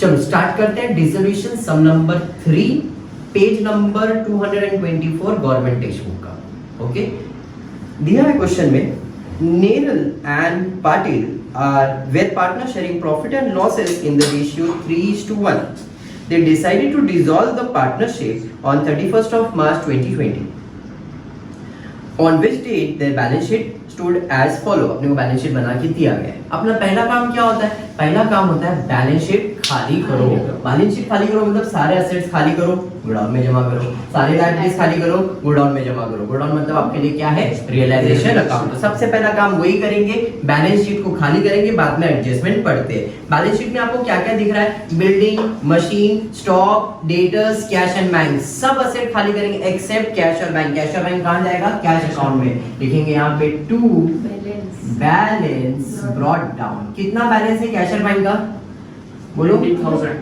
चलो स्टार्ट करते हैं dissolution sum number 3 page number 224 government text book का। ओके, दिया है क्वेश्चन में Nerle and Patil are were partners sharing profit and losses in the ratio 3:1. They decided to dissolve the partnership on 31st of March 2020. On which date their balance sheet stood as follow. अपने को balance sheet बना के दिया गया है। अपना पहला काम क्या होता है? पहला काम होता है बैलेंस शीट खाली करो। बैलेंस शीट खाली करो मतलब सारे एसेट्स खाली करो, गोडाउन में जमा करो, सारे लायबिलिटीज खाली करो, गोडाउन में जमा करो। गोडाउन मतलब आपके लिए क्या है? Realisation account. तो सबसे पहला काम वही करेंगे, बैलेंस शीट को खाली करेंगे, बाद में एडजस्टमेंट पढ़ते हैं। बैलेंस शीट में आपको क्या-क्या दिख रहा है? Building, machine, stock, debtors, cash and bank, सब एसेट खाली करेंगे एक्सेप्ट कैश और बैंक। कैश और बैंक कहां जाएगा? कैश अकाउंट में। लिखेंगे यहां पे टू बैलेंस ब्रॉट डाउन। कितना बैलेंस है कैश और बैंक का? बोलो 20,000।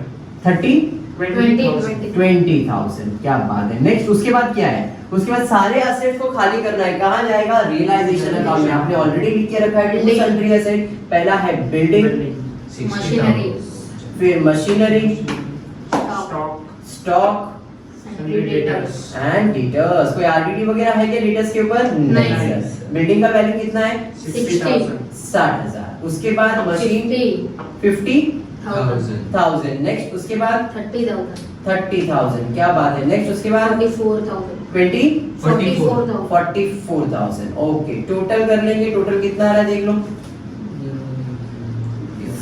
क्या बात है। नेक्स्ट उसके बाद क्या है? उसके बाद सारे एसेट्स को खाली करना है। कहां जाएगा? रियलाइजेशन अकाउंट में। आपने ऑलरेडी लिख के रखा है टू सन्ड्री एसेट। पहला है बिल्डिंग, मशीनरी, फिर मशीनरी, स्टॉक एंड डेटर्स। कोई आरडीडी वगैरह है क्या डेटर्स के ऊपर? नहीं। बिल्डिंग का वैल्यू कितना है? 60,000। उसके बाद मशीन 50,000। नेक्स्ट उसके बाद 30,000। क्या बात है। नेक्स्ट उसके बाद 44,000। ओके, टोटल कर लेंगे। टोटल कितना आ रहा है देख लो।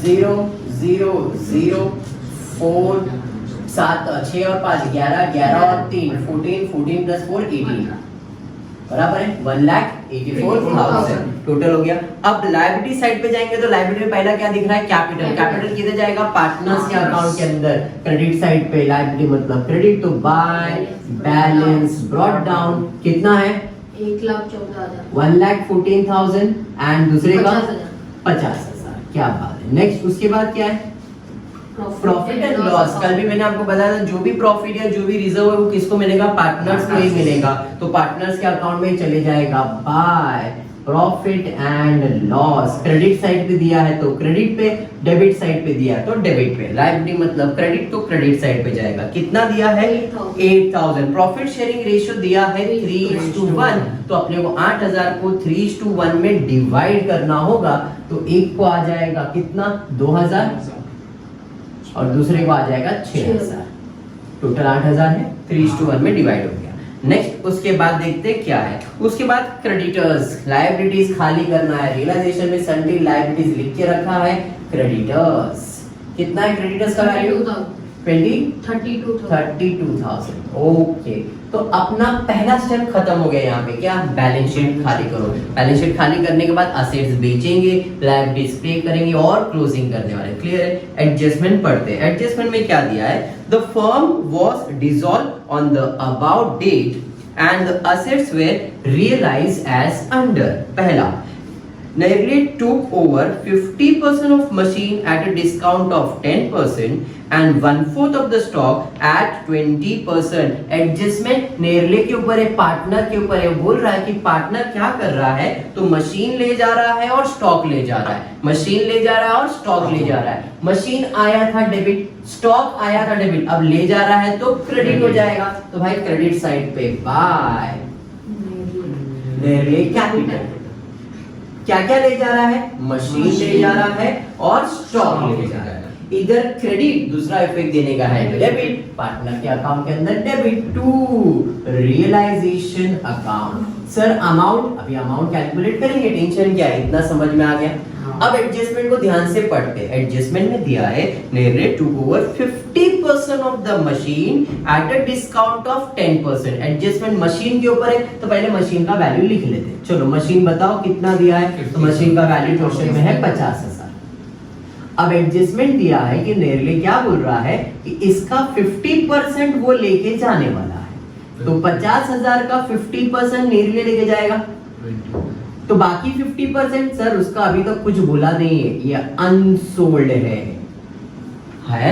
0 0 0 4 7 6 और 5 11 11 और 3 14 14 प्लस 4 18 बराबर है 1,84,000 टोटल हो गया। अब लायबिलिटी साइड पे जाएंगे तो लायबिलिटी में पहला क्या दिख रहा है? कैपिटल। कैपिटल किधर जाएगा? पार्टनर्स के अकाउंट के अंदर। क्रेडिट साइड पे लायबिलिटी मतलब क्रेडिट, तो बाय बैलेंस ब्रॉट डाउन कितना है? 1,14,000 1,14,000 एंड दूसरे का 50,000। क्या बात है। नेक्स्ट उसके बाद क्या है? Profit and loss. कल भी मैंने आपको बताया था जो भी प्रॉफिट या जो भी रिजर्व है वो किसको मिलेगा? पार्टनर्स को ही मिलेगा। तो पार्टनर्स के अकाउंट में चले जाएगा by profit and loss. Credit side पे दिया है तो क्रेडिट पे, डेबिट साइड पे दिया है तो डेबिट पे। लायबिलिटी मतलब क्रेडिट तो क्रेडिट साइड पे जाएगा। कितना दिया है? 8,000। प्रॉफिट शेयरिंग रेशियो दिया है 3:1। तो अपने को 8,000 को 3:1 में डिवाइड करना होगा। तो एक को आ जाएगा कितना? 2,000 और दूसरे को आ जाएगा 6,000। टोटल 8,000 है, 3:1 में डिवाइड हो गया। नेक्स्ट उसके बाद देखते क्या है। उसके बाद क्रेडिटर्स, लायबिलिटीज खाली करना है। रियलाइजेशन में सन्ड्री लायबिलिटीज लिख के रखा है। क्रेडिटर्स कितना है? क्रेडिटर्स का वैल्यू 32,000। ओके, तो अपना पहला स्टेप खत्म हो गया। यहाँ पे क्या? बैलेंस शीट खाली करो। बैलेंस शीट खाली करने के बाद एसेट्स बेचेंगे, लायबिलिटीज पे करेंगे और क्लोजिंग करने वाले। क्लियर है। एडजस्टमेंट पढ़ते हैं। एडजस्टमेंट में क्या दिया है? The firm was dissolve on the about date and the assets were realised as under. पहला, Nerle took over 50% of machine at a discount of 10% and 1/4 of the stock at 20%. Adjustment नेरले के ऊपर है, partner के ऊपर है। बोल रहा है कि पार्टनर क्या कर रहा है? तो मशीन ले जा रहा है और स्टॉक ले जा रहा है। मशीन ले जा रहा है और स्टॉक ले जा रहा है। मशीन आया था डेबिट, स्टॉक आया था डेबिट, अब ले जा रहा है तो क्रेडिट हो जाएगा। तो भाई क्रेडिट साइड पे बाय नेरले कैपिटल। क्या क्या ले जा रहा है? मशीन ले जा रहा है और स्टॉक ले जा रहा है। इधर क्रेडिट, दूसरा इफेक्ट देने का है डेबिट, पार्टनर के अकाउंट के अंदर debit to realisation account. Sir amount, अभी अमाउंट कैलकुलेट करेंगे, टेंशन क्या है, इतना समझ में आ गया। अब एडजस्टमेंट को ध्यान से पढ़ते हैं। एडजस्टमेंट में दिया है Nerle took over 50% of the machine at a discount of 10%। Adjustment machine के ऊपर है तो पहले मशीन का वैल्यू लिख लेते हैं। चलो मशीन बताओ कितना दिया है? तो मशीन का वैल्यू क्वेश्चन में है 50,000। अब एडजस्टमेंट दिया है कि नेरले क्या बोल रहा है कि इसका 50% वो लेके जाने वाला है। तो 50,000 का 50% नेरले लेके जाएगा। तो बाकी 50% सर उसका अभी तक कुछ बोला नहीं है, ये अनसोल्ड है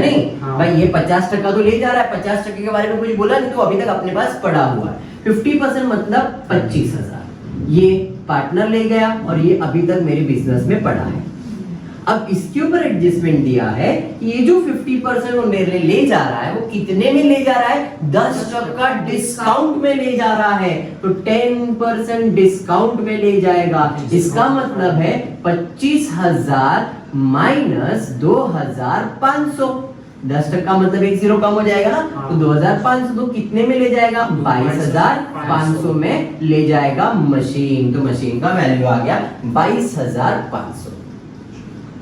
नहीं? हाँ। भाई ये 50% तो ले जा रहा है, 50% के बारे में कुछ बोला नहीं तो अभी तक अपने पास पड़ा हुआ है। 50% मतलब 25,000 ये पार्टनर ले गया और ये अभी तक मेरे बिजनेस में पड़ा है। अब इसके ऊपर एडजस्टमेंट दिया है, ये जो 50% वो निर्णय ले जा रहा है वो कितने में ले जा रहा है, 10% डिस्काउंट में ले जा रहा है, तो 10% डिस्काउंट में ले जाएगा। इसका मतलब है 25,000 माइनस 2,500, 10% मतलब एक जीरो कम हो जाएगा ना, तो 2,500 तो कितने में ले जाएगा, 22,500 में ले जाएगा मशीन। तो मशीन का वैल्यू आ गया 22,500।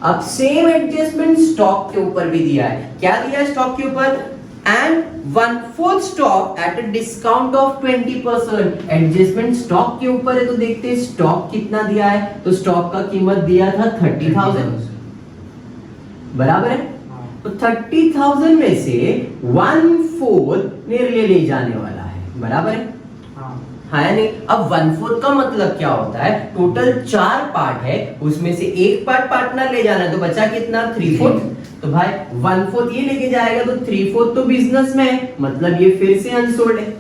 अब सेम एडजस्टमेंट स्टॉक के ऊपर भी दिया है। क्या दिया है स्टॉक के ऊपर, and 1/4 stock at a discount of 20%। Adjustment stock के ऊपर है, तो देखते हैं स्टॉक कितना दिया है। तो स्टॉक का कीमत दिया था 30,000, बराबर है। तो 30,000 में से 1/4 निर्णय ले जाने वाला है, बराबर है, हाँ या नहीं। अब 1/4 का मतलब क्या होता है, टोटल 4 पार्ट है, उसमें से एक पार्ट पार्टनर ले जाना है, तो बचा कितना, 3/4। तो भाई 1/4 ये लेके जाएगा, तो 3/4 तो बिजनेस में है, मतलब ये फिर से अनसोल्ड है।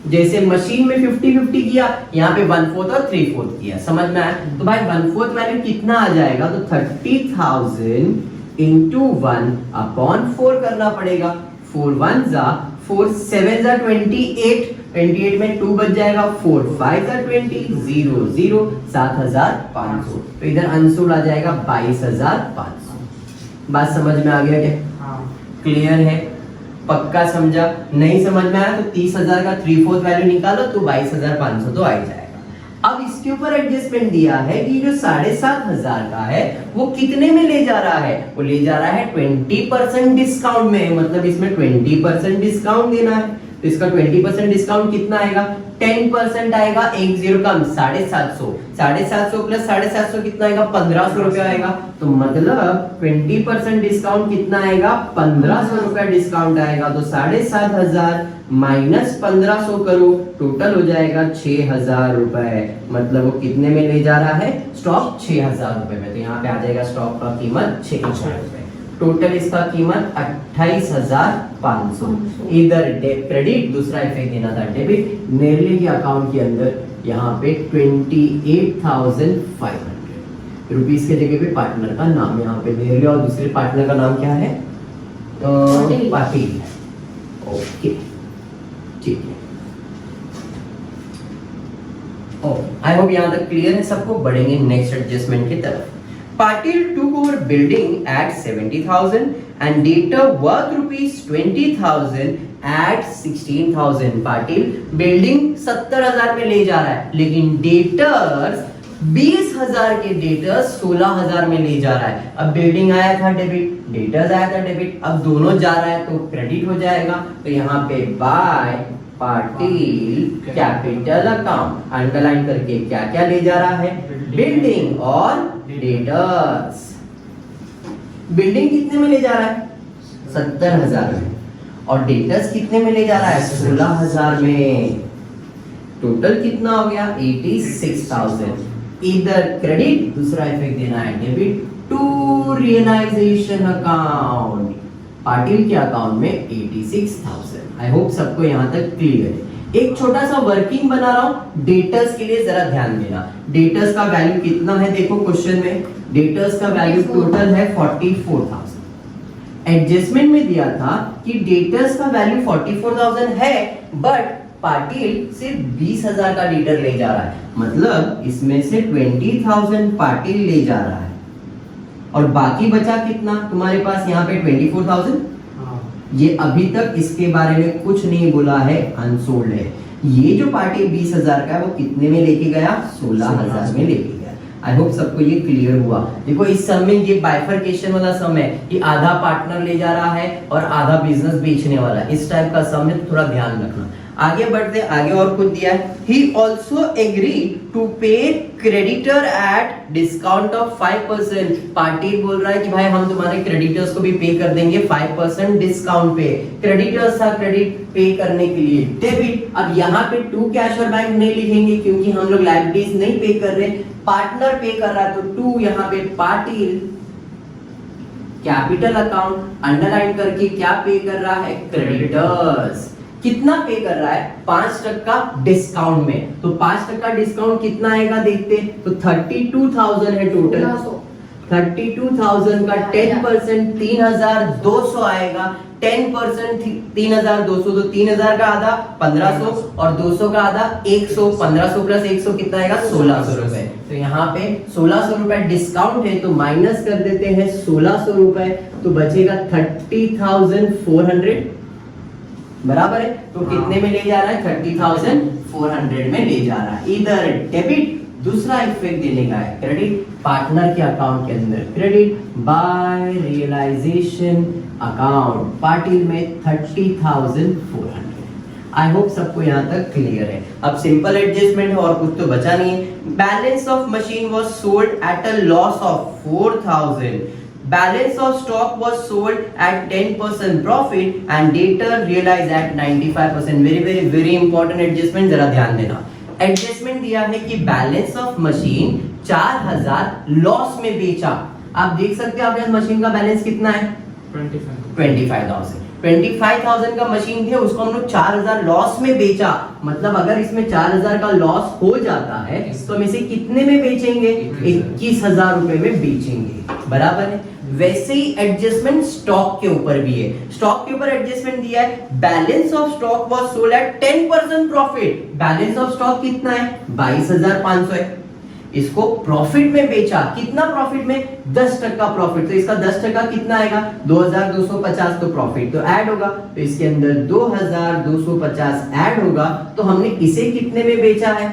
जैसे मशीन में 50-50 किया, यहाँ पे 1/4 और 3/4 किया, समझ में आया। तो भाई 1/4 वैल्यू कितना आ जाएगा, तो 30,000 into 1/4 करना पड़ेगा। 4 1 जा 4 7 जा 28, 28 में 2 बच जाएगा, 4 5 जा 20, 0 0 7,500। तो इधर अनसोल्ड आ जाएगा 22,500। बात समझ में आ गया क्या, क्लियर है, पक्का समझा। नहीं समझ में आया तो 30,000 का 3/4 वैल्यू निकालो, तो 22,500 तो आ ही जाएगा। अब इसके ऊपर एडजस्टमेंट दिया है कि जो 7,500 का है वो कितने में ले जा रहा है, वो ले जा रहा है 20% डिस्काउंट में, मतलब इसमें 20% डिस्काउंट देना है। तो इसका 20% डिस्काउंट कितना आएगा, 10% आएगा, एक जीरो कम, 750, 750 प्लस 750 कितना आएगा, 1,500 रुपया आएगा। तो मतलब 20% डिस्काउंट कितना आएगा, 1,500 रुपया डिस्काउंट आएगा। तो 7,500 माइनस 1,500 करो, टोटल हो जाएगा 6,000 रुपए। मतलब वो कितने में ले जा रहा है, स्टॉक 6,000 रुपए में। तो यहाँ पे आ जाएगा स्टॉक का कीमत 6,000 रुपए, टोटल इसका कीमत 28,500। इधर क्रेडिट, दूसरा इफेक्ट देना था डेबिट। नेरले के अकाउंट के अंदर यहाँ पे 28,500 रुपीस के जगह पे पार्टनर का नाम, यहाँ पे नेरले और दूसरे पार्टनर का नाम क्या है, पाटिल। ओके ठीक है, आई होप यहाँ तक क्लियर है सबको। बढ़ेंगे नेक्स्ट एडजस्टमेंट की तरफ। Patil took over building at 70,000 and data worth rupees 20,000 at 16,000। Patil building 70,000 में ले जा रहा है, लेकिन डेटर्स 20,000 के डेटर्स 16,000 में ले जा रहा है। अब बिल्डिंग आया था डेबिट, डेटर्स आया था डेबिट, अब दोनों जा रहा है तो क्रेडिट हो जाएगा। तो यहाँ पे by Patil capital account underline करके क्या क्या ले जा रहा है, बिल्डिंग और डेटर्स। बिल्डिंग कितने में ले जा रहा है, 70,000 में, और डेटर्स कितने में ले जा रहा है, 16,000 में। टोटल कितना हो गया, 86,000। इधर क्रेडिट, दूसरा इफेक्ट देना है debit to realisation account. Patil के अकाउंट में 86,000। आई होप सबको यहाँ तक क्लियर है। एक छोटा सा वर्किंग बना रहा हूं डेटर्स के लिए, जरा ध्यान देना। डेटर्स का वैल्यू कितना है, देखो क्वेश्चन में डेटर्स का वैल्यू टोटल है 44,000। एडजस्टमेंट में दिया था कि डेटर्स का वैल्यू 44,000 है, बट पाटिल सिर्फ 20,000 का डेटर ले जा रहा है, मतलब इसमें से 20,000 पाटिल ले जा रहा है, और बाकी बचा कितना तुम्हारे पास यहाँ पे 24,000। ये अभी तक इसके बारे में कुछ नहीं बोला है, अनसोल्ड है। ये जो पार्टी 20,000 का है वो कितने में लेके गया, 16,000 में लेके गया। आई होप सबको ये क्लियर हुआ। देखो इस सम में ये बाइफरकेशन वाला सम है कि आधा पार्टनर ले जा रहा है और आधा बिजनेस बेचने वाला है। इस टाइप का सम है, तो थोड़ा ध्यान रखना। आगे बढ़ते, आगे और कुछ दिया है। He also agreed to pay creditor at discount of 5%। Party बोल रहा है कि भाई हम तुम्हारे क्रेडिटर्स को भी पे कर देंगे 5% डिस्काउंट पे। क्रेडिटर्स था क्रेडिट पे करने के लिए डेबिट। अब यहाँ पे टू कैश और बैंक नहीं लिखेंगे क्योंकि हम लोग लायबिलिटीज नहीं पे कर रहे, पार्टनर पे कर रहा है, तो टू यहाँ पे पाटिल कैपिटल अकाउंट अंडरलाइन करके क्या पे कर रहा है, क्रेडिटर्स। कितना पे कर रहा है, 5% डिस्काउंट में। तो 5% डिस्काउंट कितना आएगा देखते, तो 32,000 है टोटल। 32,000 का 10% 3,200 आएगा। 10% 3,200 तो 3,000 का आधा 1,500 और 200 का आधा 100। 1,500 प्लस 100 कितना आएगा 1,600 रुपए। तो यहाँ पे 1,600 रुपए डिस्काउंट है तो माइनस कर देते हैं 1,600 रुपए, तो बचेगा 30,400 बराबर है। तो कितने में ले जा रहा है 30,400 में ले जा रहा है। इधर डेबिट दूसरा इफेक्ट देने का है क्रेडिट पार्टनर के अकाउंट के अंदर, credit by realisation account party में 30,400। आई होप सबको यहाँ तक क्लियर है। अब सिंपल एडजस्टमेंट है और कुछ तो बचा नहीं है। Balance of machine was sold at a loss of 4,000। Balance of stock was sold at 10% profit and debtor realized at 95%. Very important adjustment, जरा ध्यान देना। एडजस्टमेंट दिया है कि बैलेंस ऑफ मशीन 4,000 लॉस में बेचा। आप देख सकते हैं आपके मशीन का बैलेंस कितना है 25,000। 25,000 का मशीन थे उसको हम लोग 4,000 लॉस में बेचा। मतलब अगर इसमें 4,000 का लॉस हो जाता है तो हम इसे कितने में बेचेंगे 21,000 रुपए में बेचेंगे बराबर है। वैसे ही एडजस्टमेंट स्टॉक के ऊपर भी है। स्टॉक के ऊपर एडजस्टमेंट दिया है balance of stock was sold at 10% profit. Balance of stock कितना है 22,500 है। इसको प्रॉफिट में बेचा। कितना प्रॉफिट में 10% प्रॉफिट। तो इसका 10% कितना आएगा 2,250। तो प्रॉफिट तो ऐड होगा तो इसके अंदर 2,250 ऐड होगा। तो हमने इसे कितने में बेचा है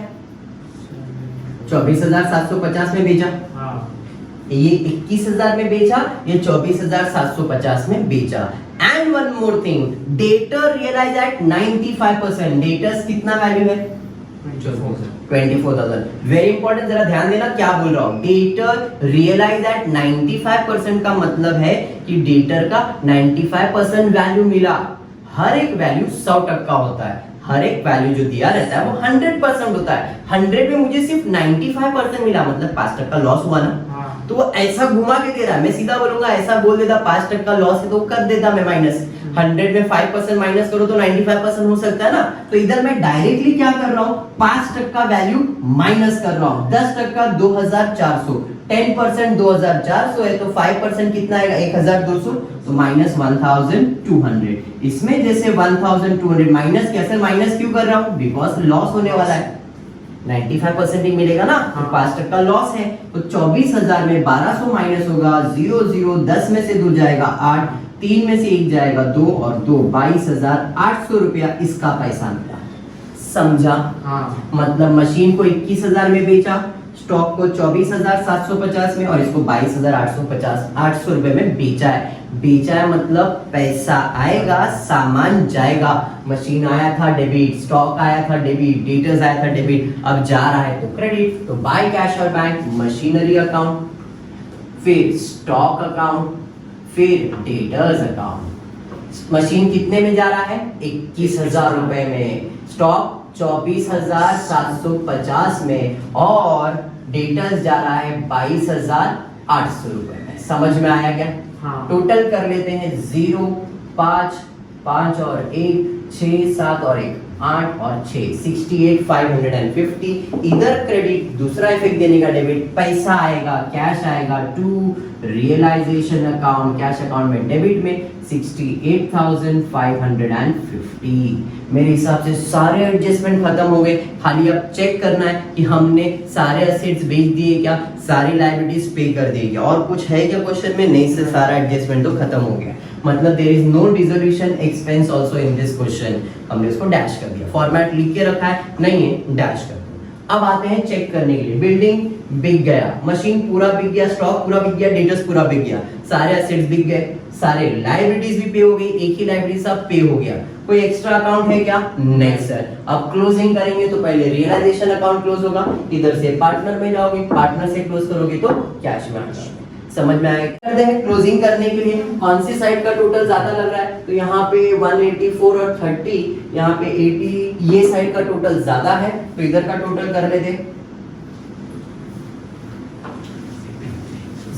24,750 में बेचा। ये 21,000 में बेचा, ये 24,750 में बेचा। And one more thing, debtor realise at 95%। Debtors कितना वैल्यू है 24,000। वेरी इंपॉर्टेंट, जरा ध्यान देना क्या बोल रहा हूं। डेटर रियलाइज एट 95% का मतलब है कि डेटर का 95% वैल्यू मिला। हर एक वैल्यू 100% होता है। हर एक वैल्यू जो दिया रहता है वो 100% होता है। 100 में मुझे सिर्फ 95% मिला, मतलब 5% लॉस हुआ ना। तो वो ऐसा घुमा के दे रहा है। मैं सीधा बोलूंगा ऐसा बोल देता 5% लॉस है तो कर देता मैं माइनस। 100 में 5% माइनस करो तो 95% हो सकता है ना। तो इधर मैं डायरेक्टली क्या कर रहा हूँ 5% वैल्यू माइनस कर रहा हूँ। 10% 2,400, 10% 2,400 है तो 5% कितना आएगा 1,200। तो माइनस 1,200। इसमें जैसे 1,200 माइनस, कैसे माइनस क्यों कर रहा हूँ बिकॉज लॉस होने वाला है। 95% ही मिलेगा ना। तो 5% लॉस है तो 24,000 में 1,200 माइनस होगा 0 0 10 में से 2 जाएगा 8, 3 में से 1 जाएगा 2 और 2 22,800 रुपया इसका पैसा मिला। समझा? मतलब मशीन को 21,000 में बेचा, स्टॉक को 24,750 में और इसको 22,800 रुपए में बेचा है। बेचा है मतलब पैसा आएगा सामान जाएगा। मशीन आया था डेबिट, स्टॉक आया था डेबिट, डेटर्स आया था डेबिट, अब जा रहा है तो क्रेडिट। तो बाय कैश और बैंक मशीनरी अकाउंट, फिर स्टॉक अकाउंट, फिर डेटर्स अकाउंट। मशीन कितने में जा रहा है 21,000 रुपए में, स्टॉक 24,750 में और डेटर्स जा रहा है 22,800 रुपए में। समझ में आया क्या? टोटल कर लेते हैं 0 5 5 और 1 6 7 और 1 8 और 6 68,550। इधर क्रेडिट दूसरा इफेक्ट देने का डेबिट, पैसा आएगा कैश आएगा to realisation account, cash account में डेबिट में 68,550। मेरे हिसाब से सारे एडजस्टमेंट खत्म हो गए। खाली अब चेक करना है कि हमने सारे एसेट्स बेच दिए क्या, सारी लायबिलिटीज पे कर दी क्या, और कुछ है क्या क्वेश्चन में? नहीं, से सारा एडजस्टमेंट तो खत्म हो गया। मतलब there is no dissolution expense also in this question. हमने इसको डैश कर दिया, फॉर्मेट लिख के रखा है नहीं है डैश कर दो। अब आते हैं चेक करने के लिए। बिल्डिंग बिक गया, मशीन पूरा बिक गया, स्टॉक पूरा बिक गया, डेटर्स पूरा बिक गया, सारे एसेट्स बिक गए, सारे लायबिलिटीज भी पे हो गई, एक ही लायबिलिटी सब पे हो गया। कोई एक्स्ट्रा अकाउंट है क्या? नहीं सर। अब क्लोजिंग करेंगे तो पहले रियलाइजेशन अकाउंट क्लोज होगा, इधर से पार्टनर में जाओगे, पार्टनर से क्लोज करोगे तो कैश में आएगा। समझ में आएगा? करते हैं क्लोजिंग करने के लिए कौन सी साइड का टोटल ज्यादा लग रहा है। तो यहाँ पे 184 और 30, यहाँ पे 80, ये साइड का टोटल ज्यादा है तो इधर का टोटल कर लेते।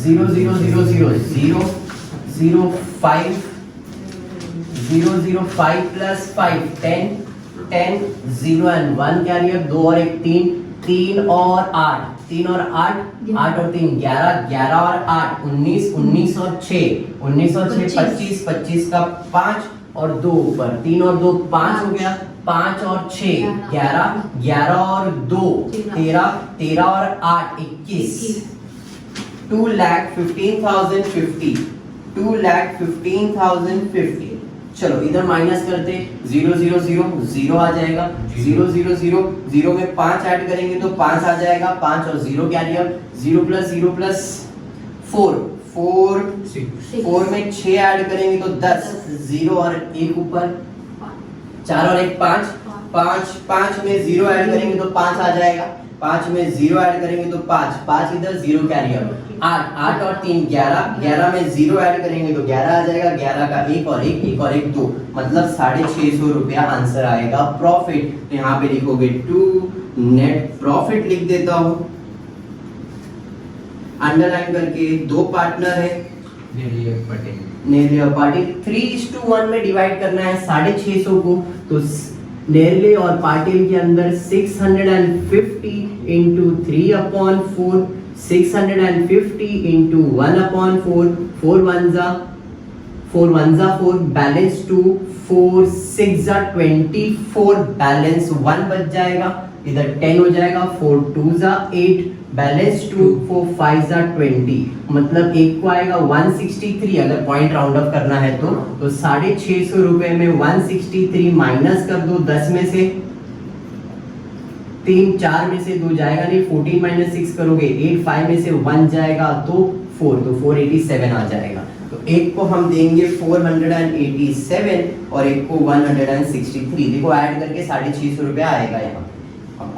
0 0 0 0 0 0 5 0 0 5 प्लस 5 10 10 0 एंड 1 कैरियर, 2 और 1 3 3 और 8 3 और 8, 8 और 3 11, 11 और 8 19, 19 और 6, 19 और 6 25, 25 का 5 और 2 ऊपर, 3 और 2 5 हो गया, 5 और 6 11, 11 और 2 13, 13 और 8 21, 2,15,050, 2,15,050। चलो इधर माइनस करते, 0 0 0 0 आ जाएगा, 0 0 0 0 में 5 ऐड करेंगे तो 5 आ जाएगा, 5 और 0 क्या लिया, 0 प्लस 4 4 4 में 6 ऐड करेंगे तो 10, 0 और 1 ऊपर, 4 और 1 5, 5 में 0 ऐड करेंगे तो 5 आ जाएगा, 5 में 0 ऐड करेंगे तो 5, 5 इधर 0 कैरियर, 8 8 और 3 11, 11 में 0 ऐड करेंगे तो 11 आ जाएगा, 11 का 1 और 1, 1 और 1 2, मतलब 650 रुपया आंसर आएगा प्रॉफिट। तो यहाँ पे लिखोगे 2, नेट प्रॉफिट लिख देता हूँ अंडरलाइन करके। 2 पार्टनर है, नेरले और पाटिल, 3:1 में डिवाइड करना है 650 को, तो नेरले और पाटिल के अंदर 650 इंटू 3/4, 650 इंटू 1/4, 4 1 4, बैलेंस 2, 4 6 24, बैलेंस 1 बच जाएगा, इधर 10 हो जाएगा, 4 2 8, बैलेंस 2, 4 5 20, मतलब एक को आएगा 163, अगर पॉइंट राउंड ऑफ करना है तो 650 रुपए में 163 माइनस कर दो, 10 में से 3, 4 में से 2 जाएगा नहीं, 14 माइनस 6 करोगे 8, 5 में से 1 जाएगा तो 4, तो 487 आ जाएगा। तो एक को हम देंगे 487 और एक को 163, देखो ऐड करके 650 रुपया आएगा यहाँ,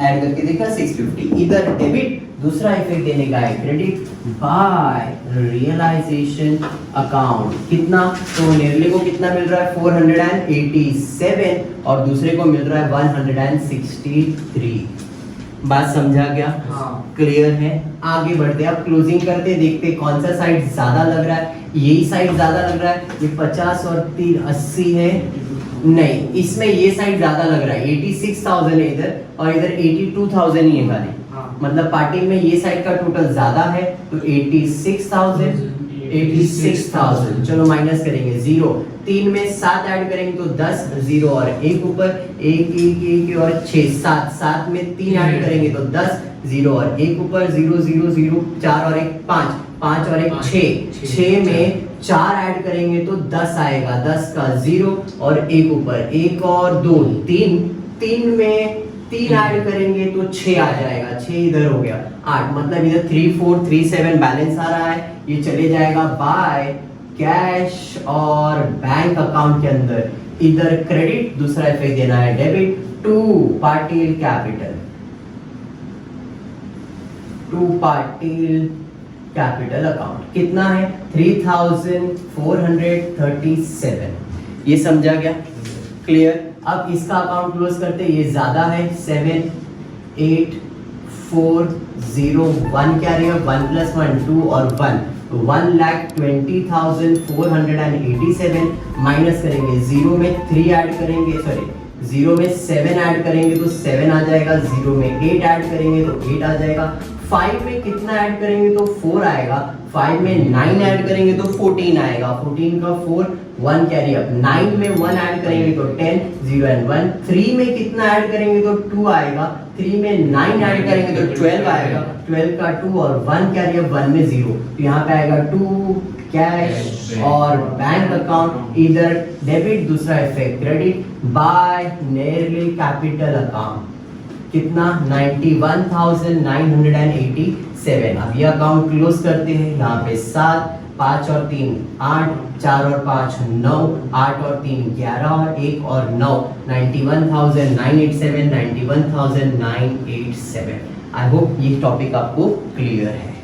ऐड करके देखा 650। इधर डेबिट दूसरा इफेक्ट देने का है, क्रेडिट बाय रियलाइजेशन अकाउंट। कितना, तो नेरले को कितना मिल रहा है 487 और दूसरे को मिल रहा है 163। बात समझा क्या? क्लियर है। आगे बढ़ते, अब क्लोजिंग करते, देखते कौन सा साइड ज्यादा लग रहा है। यही साइड ज्यादा लग रहा है, ये 50 और 3 80 है, नहीं इसमें ये साइड ज्यादा लग रहा है, 86,000 है इधर और इधर 82,000 ही है खाली, मतलब पार्टी में ये साइड का टोटल ज्यादा है, तो 86,000 चलो माइनस करेंगे, 0 3 में 7 ऐड करेंगे तो 10, 0 और 1 ऊपर, 1 1 1 और 6 7, 7 में 3 ऐड करेंगे तो 10, 0 और 1 ऊपर, 0 0 0, 4 और 1 5, 5 और 1 6, 6 में 4 ऐड करेंगे तो 10 आएगा, 10 का 0 और 1 ऊपर, 1 और 2 3, 3 में 3 ऐड करेंगे तो 6 आ जाएगा, 6 इधर हो गया 8, मतलब इधर 3437 बैलेंस आ रहा है, ये चले जाएगा बाय कैश और बैंक अकाउंट के अंदर। इधर क्रेडिट, दूसरा इफेक्ट देना है debit to Patil capital, to Patil capital account. कितना है 3437, ये समझा गया? क्लियर। अब इसका अकाउंट क्लोज करते, ये ज्यादा है 78401 क्या रहेगा, 1 + 1 2 और 1, 1,20,487 माइनस करेंगे, 0 में 3 ऐड करेंगे, सॉरी 0 में 7 ऐड करेंगे तो 7 आ जाएगा, 0 में 8 ऐड करेंगे तो 8 आ जाएगा, 5 में कितना ऐड करेंगे तो 4 आएगा, 5 में 9 ऐड करेंगे तो 14 आएगा, 14 का 4 1 कैरी अप, 9 में 1 ऐड करेंगे तो 10, 0 और 1, 3 में कितना ऐड करेंगे तो 2 आएगा, 3 में 9 ऐड करेंगे तो 12 आएगा, 12 का 2 और 1 कैरी अप, 1 में 0, तो यहाँ पे आएगा 2 कैश और बैंक अकाउंट। इधर डेबिट, दूसरा effect credit by Nerle capital account. कितना 91,987। अब ये अकाउंट क्लोज करते हैं, यहाँ पे 7, 5 और 3 8, 4 और 5 9, 8 और 3 11 और 1 और 9, 91,987, 91,987। आई होप ये टॉपिक आपको क्लियर है।